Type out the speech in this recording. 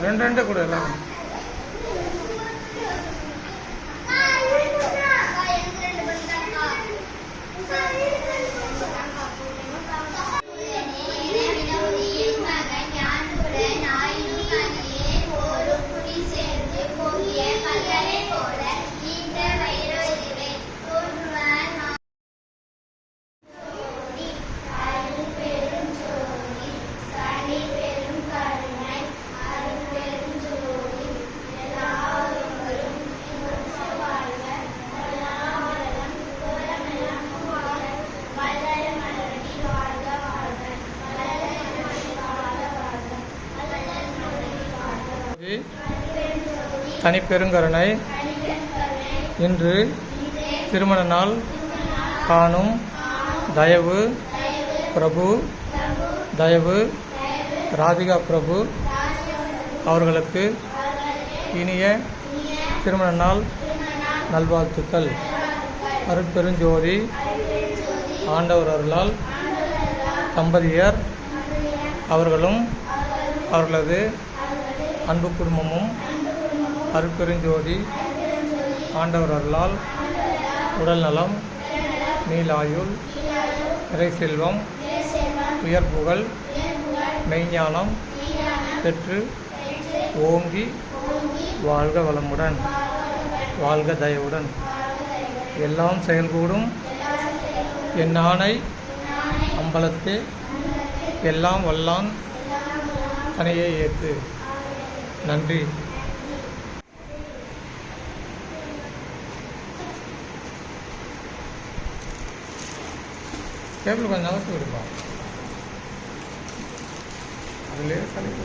ரெண்டு கூட எல்லாம் தனிப்பெருங்கருணை இன்று திருமண நாள் காணும் தயவு பிரபு தயவு ராதிகா பிரபு அவர்களுக்கு இனிய திருமண நாள் நல்வாழ்த்துக்கள். அருட்பெருஞ்சோதி ஆண்டவர் அருளால் தம்பதியர் அவர்களும் அவர்களது அன்பு குடும்பமும் அருட்பெருஞ்சோதி ஆண்டவர் அருளால் உடல் நலம், நீலாயுள், இறை செல்வம், உயர் புகழ், மெய்ஞானம் பெற்று ஓங்கி வாழ்க வளமுடன், வாழ்க தயவுடன், எல்லாம் செயல்கூடும் என் ஆணை அம்பலத்தே எல்லாம் வல்லான் தனையை ஏற்று. நன்றி. கேபிள் கொஞ்சம் நகர்த்து விடுப்பா, அதுலேயே தலைப்பு